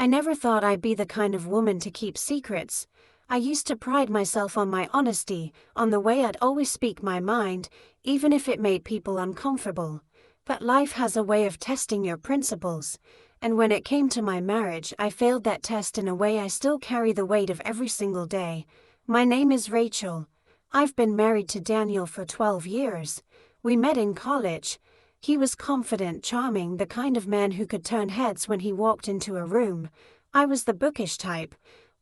I never thought I'd be the kind of woman to keep secrets. I used to pride myself on my honesty, on the way I'd always speak my mind, even if it made people uncomfortable. But life has a way of testing your principles, and when it came to my marriage, I failed that test in a way I still carry the weight of every single day. My name is Rachel. I've been married to Daniel for 12 years. We met in college. He was confident, charming, the kind of man who could turn heads when he walked into a room. I was the bookish type,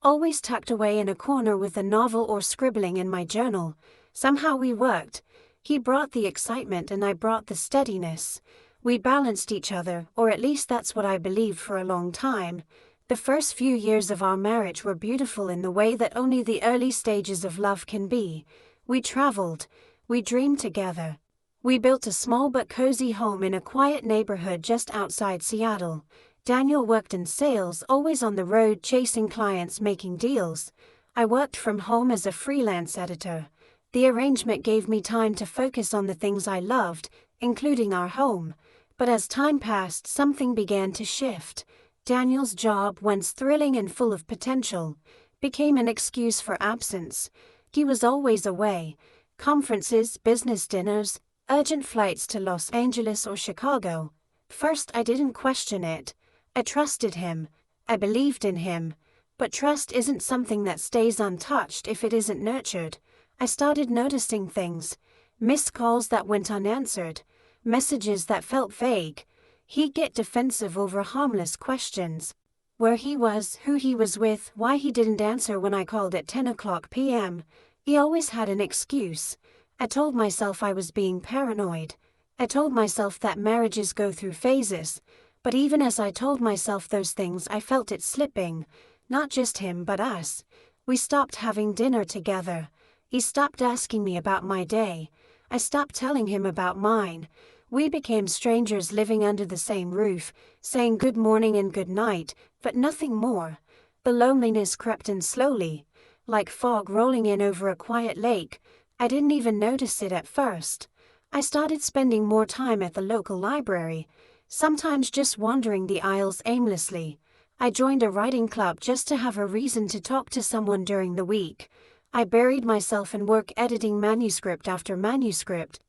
always tucked away in a corner with a novel or scribbling in my journal. Somehow we worked. He brought the excitement and I brought the steadiness. We balanced each other, or at least that's what I believed for a long time. The first few years of our marriage were beautiful in the way that only the early stages of love can be. We traveled. We dreamed together. We built a small but cozy home in a quiet neighborhood just outside Seattle. Daniel worked in sales, always on the road chasing clients, making deals. I worked from home as a freelance editor. The arrangement gave me time to focus on the things I loved, including our home. But as time passed, something began to shift. Daniel's job, once thrilling and full of potential, became an excuse for absence. He was always away. Conferences, business dinners, urgent flights to Los Angeles or Chicago. First, I didn't question it. I trusted him. I believed in him. But trust isn't something that stays untouched if it isn't nurtured. I started noticing things. Missed calls that went unanswered. Messages that felt vague. He'd get defensive over harmless questions. Where he was, who he was with, why he didn't answer when I called at 10 p.m. He always had an excuse. I told myself I was being paranoid. I told myself that marriages go through phases. But even as I told myself those things, I felt it slipping. Not just him, but us. We stopped having dinner together. He stopped asking me about my day. I stopped telling him about mine. We became strangers living under the same roof, saying good morning and good night, but nothing more. The loneliness crept in slowly, like fog rolling in over a quiet lake. I didn't even notice it at first. I started spending more time at the local library, sometimes just wandering the aisles aimlessly. I joined a writing club just to have a reason to talk to someone during the week. I buried myself in work, editing manuscript after manuscript,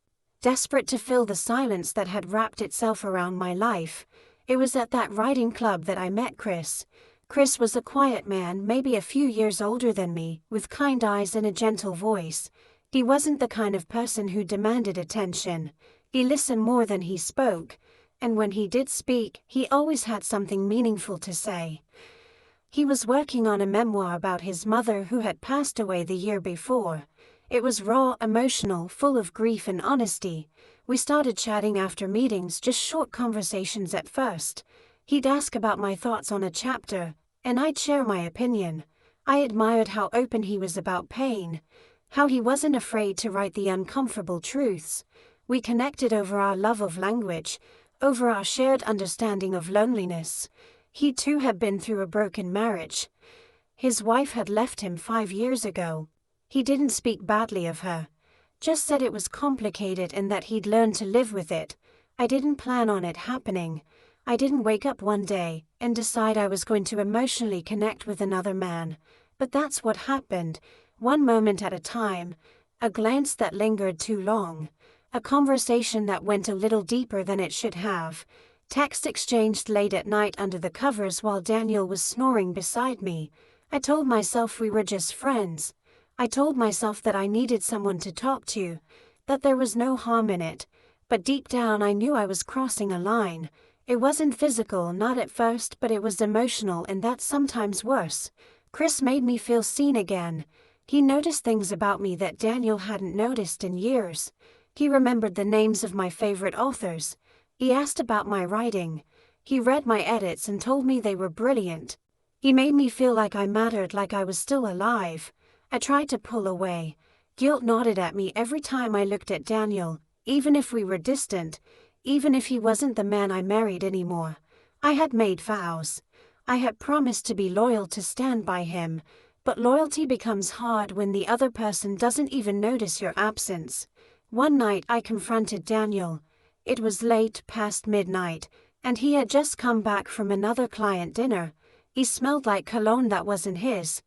desperate to fill the silence that had wrapped itself around my life. It was at that writing club that I met Chris. Chris was a quiet man, maybe a few years older than me, with kind eyes and a gentle voice. He wasn't the kind of person who demanded attention. He listened more than he spoke, and when he did speak, he always had something meaningful to say. He was working on a memoir about his mother who had passed away the year before. It was raw, emotional, full of grief and honesty. We started chatting after meetings, just short conversations at first. He'd ask about my thoughts on a chapter, and I'd share my opinion. I admired how open he was about pain, how he wasn't afraid to write the uncomfortable truths. We connected over our love of language, over our shared understanding of loneliness. He too had been through a broken marriage. His wife had left him 5 years ago. He didn't speak badly of her, just said it was complicated and that he'd learned to live with it. I didn't plan on it happening. I didn't wake up one day and decide I was going to emotionally connect with another man. But that's what happened, one moment at a time, a glance that lingered too long, a conversation that went a little deeper than it should have, text exchanged late at night under the covers while Daniel was snoring beside me. I told myself we were just friends. I told myself that I needed someone to talk to, that there was no harm in it, but deep down I knew I was crossing a line. It wasn't physical, not at first, but it was emotional, and that's sometimes worse. Chris made me feel seen again. He noticed things about me that Daniel hadn't noticed in years. He remembered the names of my favorite authors. He asked about my writing. He read my edits and told me they were brilliant. He made me feel like I mattered, like I was still alive. I tried to pull away. Guilt gnawed at me every time I looked at Daniel, even if we were distant, even if he wasn't the man I married anymore. I had made vows. I had promised to be loyal, to stand by him, but loyalty becomes hard when the other person doesn't even notice your absence. One night I confronted Daniel. It was late, past midnight, and he had just come back from another client dinner. He smelled like cologne that wasn't his.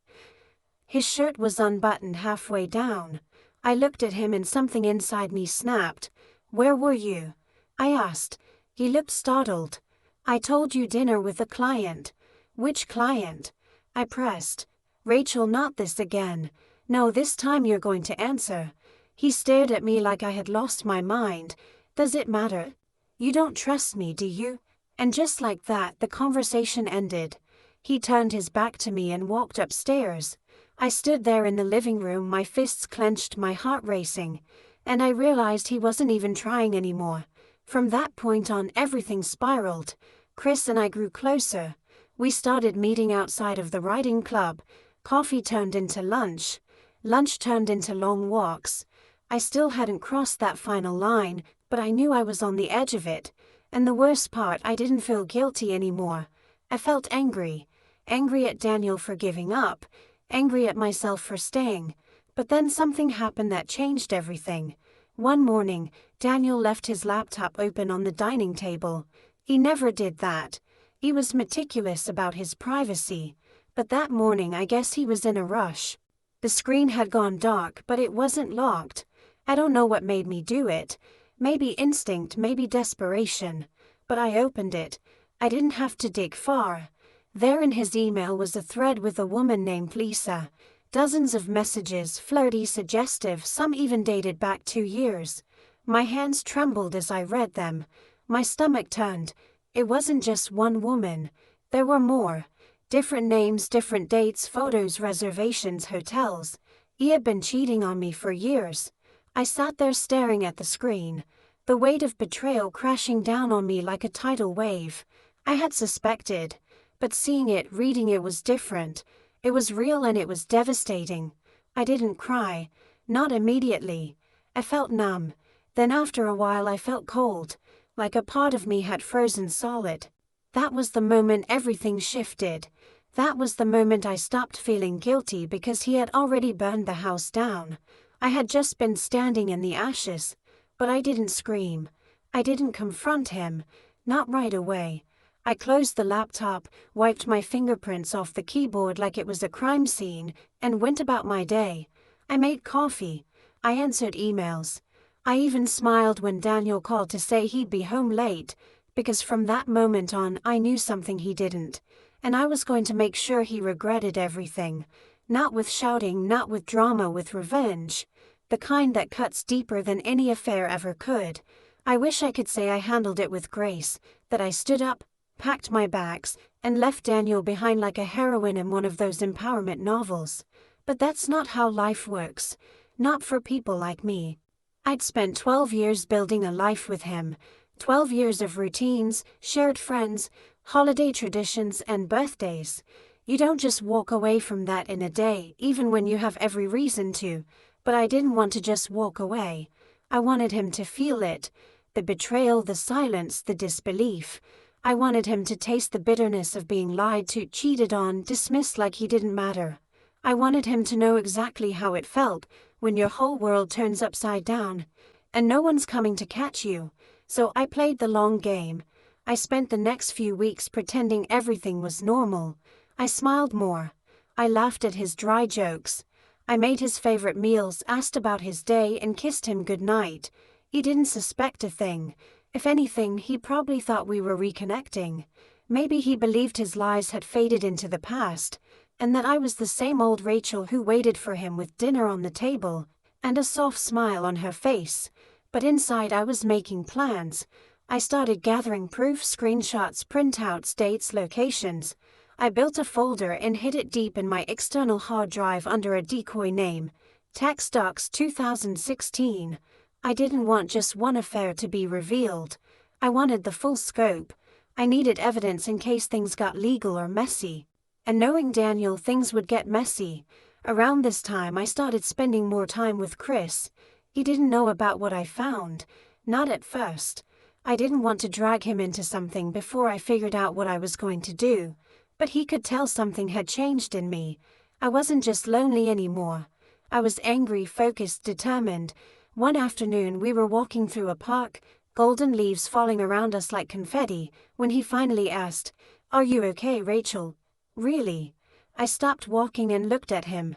His shirt was unbuttoned halfway down. I looked at him and something inside me snapped. "Where were you?" I asked. He looked startled. "I told you, dinner with a client." "Which client?" I pressed. "Rachel, not this again. No, this time you're going to answer." He stared at me like I had lost my mind. "Does it matter? You don't trust me, do you?" And just like that, the conversation ended. He turned his back to me and walked upstairs. I stood there in the living room, my fists clenched, my heart racing. And I realized he wasn't even trying anymore. From that point on, everything spiraled. Chris and I grew closer. We started meeting outside of the writing club. Coffee turned into lunch. Lunch turned into long walks. I still hadn't crossed that final line, but I knew I was on the edge of it. And the worst part, I didn't feel guilty anymore. I felt angry. Angry at Daniel for giving up. Angry at myself for staying. But then something happened that changed everything. One morning, Daniel left his laptop open on the dining table. He never did that. He was meticulous about his privacy. But that morning, I guess he was in a rush. The screen had gone dark, but it wasn't locked. I don't know what made me do it. Maybe instinct, maybe desperation. But I opened it. I didn't have to dig far. There in his email was a thread with a woman named Lisa. Dozens of messages, flirty, suggestive, some even dated back 2 years. My hands trembled as I read them. My stomach turned. It wasn't just one woman. There were more. Different names, different dates, photos, reservations, hotels. He had been cheating on me for years. I sat there staring at the screen. The weight of betrayal crashing down on me like a tidal wave. I had suspected. But seeing it, reading it was different. It was real and it was devastating. I didn't cry. Not immediately. I felt numb. Then after a while I felt cold. Like a part of me had frozen solid. That was the moment everything shifted. That was the moment I stopped feeling guilty because he had already burned the house down. I had just been standing in the ashes. But I didn't scream. I didn't confront him. Not right away. I closed the laptop, wiped my fingerprints off the keyboard like it was a crime scene, and went about my day. I made coffee. I answered emails. I even smiled when Daniel called to say he'd be home late, because from that moment on I knew something he didn't, and I was going to make sure he regretted everything. Not with shouting, not with drama, with revenge. The kind that cuts deeper than any affair ever could. I wish I could say I handled it with grace, that I stood up, packed my bags, and left Daniel behind like a heroine in one of those empowerment novels. But that's not how life works. Not for people like me. I'd spent 12 years building a life with him. 12 years of routines, shared friends, holiday traditions, and birthdays. You don't just walk away from that in a day, even when you have every reason to. But I didn't want to just walk away. I wanted him to feel it. The betrayal, the silence, the disbelief. I wanted him to taste the bitterness of being lied to, cheated on, dismissed like he didn't matter. I wanted him to know exactly how it felt when your whole world turns upside down, and no one's coming to catch you. So I played the long game. I spent the next few weeks pretending everything was normal. I smiled more. I laughed at his dry jokes. I made his favorite meals, asked about his day, and kissed him goodnight. He didn't suspect a thing. If anything, he probably thought we were reconnecting. Maybe he believed his lies had faded into the past, and that I was the same old Rachel who waited for him with dinner on the table, and a soft smile on her face. But inside I was making plans. I started gathering proof, screenshots, printouts, dates, locations. I built a folder and hid it deep in my external hard drive under a decoy name. Tax Docs 2016. I didn't want just one affair to be revealed. I wanted the full scope. I needed evidence in case things got legal or messy. And knowing Daniel, things would get messy. Around this time I started spending more time with Chris. He didn't know about what I found. Not at first. I didn't want to drag him into something before I figured out what I was going to do. But he could tell something had changed in me. I wasn't just lonely anymore. I was angry, focused, determined. One afternoon we were walking through a park, golden leaves falling around us like confetti, when he finally asked, "Are you okay, Rachel?" Really? I stopped walking and looked at him.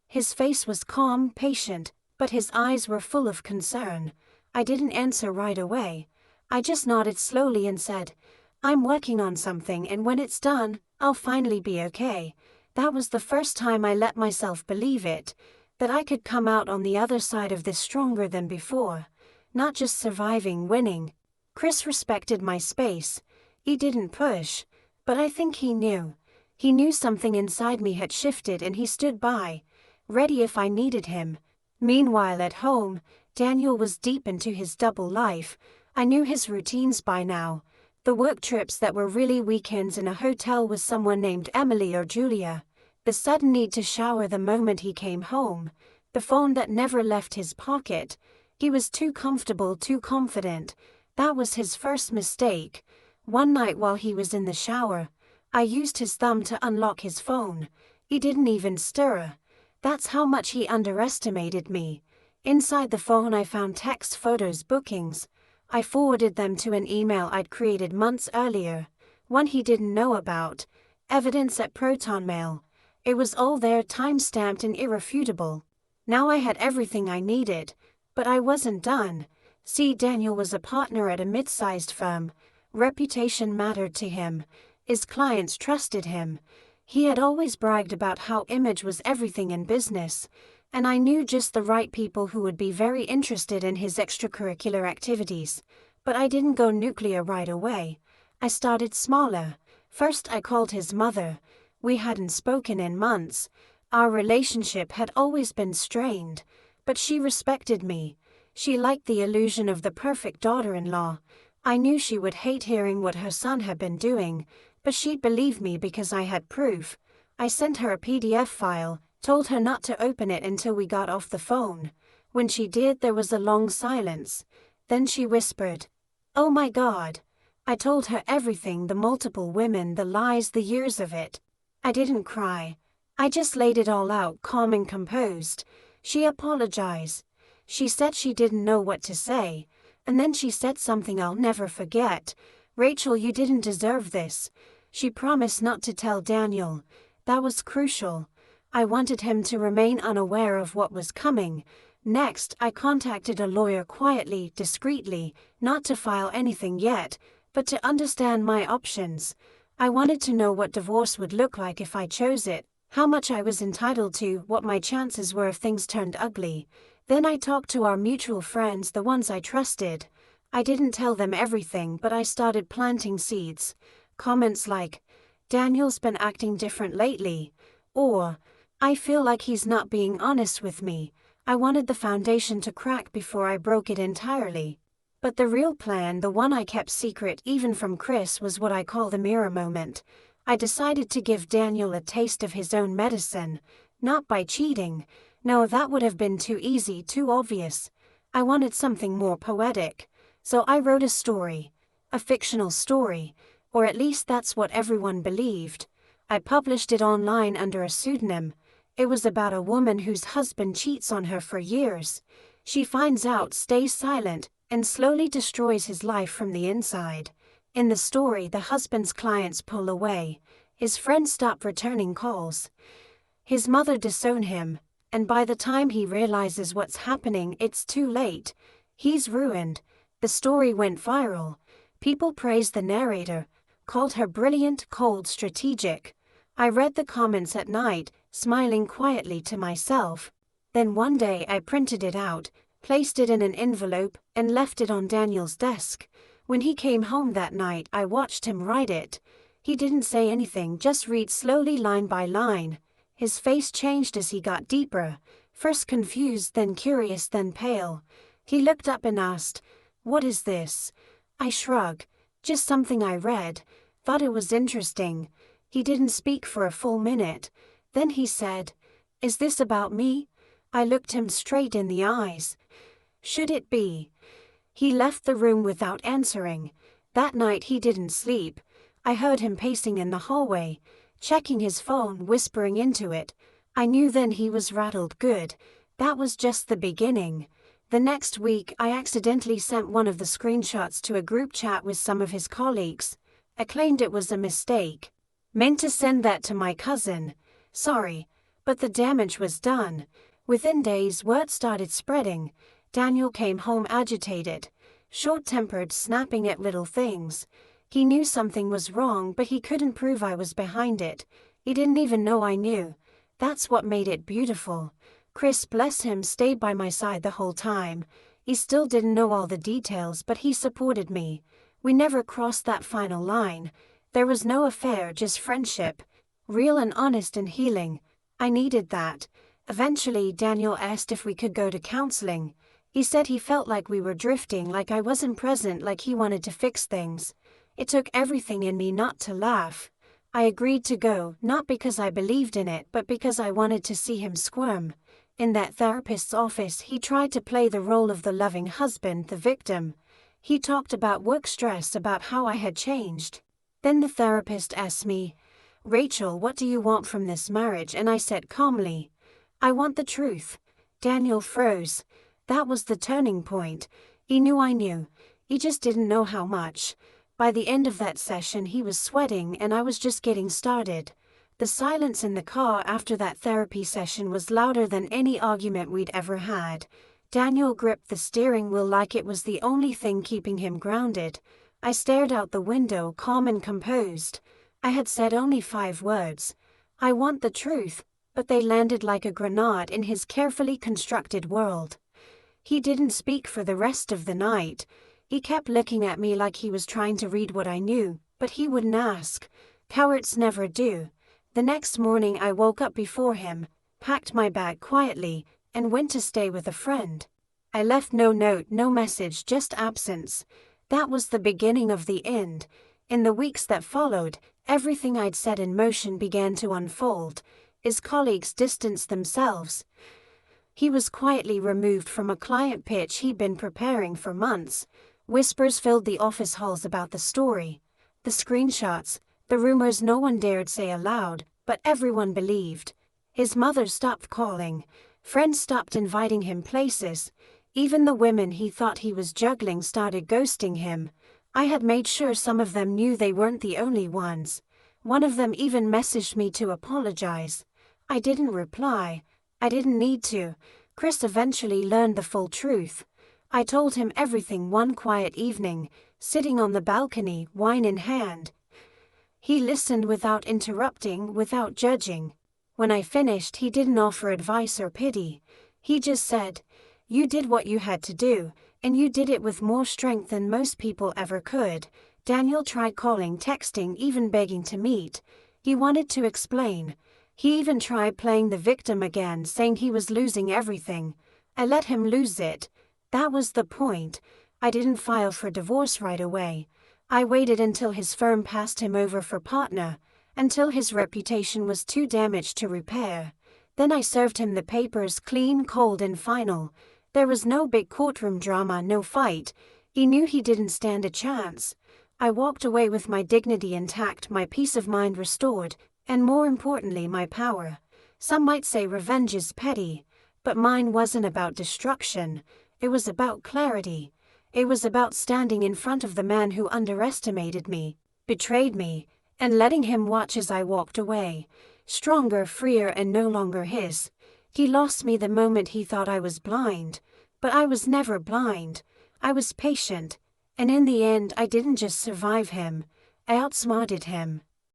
His face was calm, patient, but his eyes were full of concern. I didn't answer right away. I just nodded slowly and said, "I'm working on something, and when it's done, I'll finally be okay." That was the first time I let myself believe it, that I could come out on the other side of this stronger than before. Not just surviving, winning. Chris respected my space. He didn't push, but I think he knew. He knew something inside me had shifted, and he stood by, ready if I needed him. Meanwhile at home, Daniel was deep into his double life. I knew his routines by now. The work trips that were really weekends in a hotel with someone named Emily or Julia. The sudden need to shower the moment he came home. The phone that never left his pocket. He was too comfortable, too confident. That was his first mistake. One night while he was in the shower, I used his thumb to unlock his phone. He didn't even stir. That's how much he underestimated me. Inside the phone I found texts, photos, bookings. I forwarded them to an email I'd created months earlier, one he didn't know about. Evidence at ProtonMail. It was all there, time-stamped and irrefutable. Now I had everything I needed, but I wasn't done. See, Daniel was a partner at a mid-sized firm. Reputation mattered to him. His clients trusted him. He had always bragged about how image was everything in business, and I knew just the right people who would be very interested in his extracurricular activities. But I didn't go nuclear right away. I started smaller. First I called his mother. We hadn't spoken in months. Our relationship had always been strained, but she respected me. She liked the illusion of the perfect daughter-in-law. I knew she would hate hearing what her son had been doing, but she'd believe me because I had proof. I sent her a PDF file, told her not to open it until we got off the phone. When she did, there was a long silence. Then she whispered, "Oh my God." I told her everything, the multiple women, the lies, the years of it. I didn't cry. I just laid it all out, calm and composed. She apologized. She said she didn't know what to say, and then she said something I'll never forget. "Rachel, you didn't deserve this." She promised not to tell Daniel. That was crucial. I wanted him to remain unaware of what was coming. Next, I contacted a lawyer quietly, discreetly, not to file anything yet, but to understand my options. I wanted to know what divorce would look like if I chose it, how much I was entitled to, what my chances were if things turned ugly. Then I talked to our mutual friends, the ones I trusted. I didn't tell them everything, but I started planting seeds. Comments like, "Daniel's been acting different lately," or, "I feel like he's not being honest with me." I wanted the foundation to crack before I broke it entirely. But the real plan, the one I kept secret even from Chris, was what I call the mirror moment. I decided to give Daniel a taste of his own medicine, not by cheating. No, that would have been too easy, too obvious. I wanted something more poetic. So I wrote a story. A fictional story. Or at least that's what everyone believed. I published it online under a pseudonym. It was about a woman whose husband cheats on her for years. She finds out, stays silent, and slowly destroys his life from the inside. In the story, the husband's clients pull away. His friends stop returning calls. His mother disown him, and by the time he realizes what's happening, it's too late. He's ruined. The story went viral. People praised the narrator, called her brilliant, cold, strategic. I read the comments at night, smiling quietly to myself. Then one day I printed it out, placed it in an envelope, and left it on Daniel's desk. When he came home that night, I watched him write it. He didn't say anything, just read slowly, line by line. His face changed as he got deeper, first confused, then curious, then pale. He looked up and asked, "What is this?" I shrugged. "Just something I read. Thought it was interesting." He didn't speak for a full minute. Then he said, "Is this about me?" I looked him straight in the eyes. "Should it be?" He left the room without answering. That night he didn't sleep. I heard him pacing in the hallway, checking his phone, whispering into it. I knew then he was rattled good. That was just the beginning. The next week I accidentally sent one of the screenshots to a group chat with some of his colleagues. I claimed it was a mistake. Meant to send that to my cousin. Sorry, but the damage was done. Within days, word started spreading. Daniel came home agitated, short-tempered, snapping at little things. He knew something was wrong, but he couldn't prove I was behind it. He didn't even know I knew. That's what made it beautiful. Chris, bless him, stayed by my side the whole time. He still didn't know all the details, but he supported me. We never crossed that final line. There was no affair, just friendship. Real and honest and healing. I needed that. Eventually, Daniel asked if we could go to counseling. He said he felt like we were drifting, like I wasn't present, like he wanted to fix things. It took everything in me not to laugh. I agreed to go, not because I believed in it, but because I wanted to see him squirm. In that therapist's office, he tried to play the role of the loving husband, the victim. He talked about work stress, about how I had changed. Then the therapist asked me, "Rachel, what do you want from this marriage?" And I said calmly, "I want the truth." Daniel froze. That was the turning point. He knew I knew. He just didn't know how much. By the end of that session, he was sweating and I was just getting started. The silence in the car after that therapy session was louder than any argument we'd ever had. Daniel gripped the steering wheel like it was the only thing keeping him grounded. I stared out the window, calm and composed. I had said only 5 words. I want the truth, but they landed like a grenade in his carefully constructed world. He didn't speak for the rest of the night. He kept looking at me like he was trying to read what I knew, but he wouldn't ask. Cowards never do. The next morning I woke up before him, packed my bag quietly, and went to stay with a friend. I left no note, no message, just absence. That was the beginning of the end. In the weeks that followed, everything I'd set in motion began to unfold. His colleagues distanced themselves. He was quietly removed from a client pitch he'd been preparing for months. Whispers filled the office halls about the story. The screenshots, the rumors no one dared say aloud, but everyone believed. His mother stopped calling. Friends stopped inviting him places. Even the women he thought he was juggling started ghosting him. I had made sure some of them knew they weren't the only ones. One of them even messaged me to apologize. I didn't reply. I didn't need to. Chris eventually learned the full truth. I told him everything one quiet evening, sitting on the balcony, wine in hand. He listened without interrupting, without judging. When I finished, he didn't offer advice or pity. He just said, "You did what you had to do, and you did it with more strength than most people ever could." Daniel tried calling, texting, even begging to meet. He wanted to explain. He even tried playing the victim again, saying he was losing everything. I let him lose it. That was the point. I didn't file for divorce right away. I waited until his firm passed him over for partner, until his reputation was too damaged to repair. Then I served him the papers, clean, cold and final. There was no big courtroom drama, no fight. He knew he didn't stand a chance. I walked away with my dignity intact, my peace of mind restored, and more importantly, my power. Some might say revenge is petty, but mine wasn't about destruction. It was about clarity. It was about standing in front of the man who underestimated me, betrayed me, and letting him watch as I walked away. Stronger, freer, and no longer his. He lost me the moment he thought I was blind. But I was never blind. I was patient. And in the end, I didn't just survive him. I outsmarted him.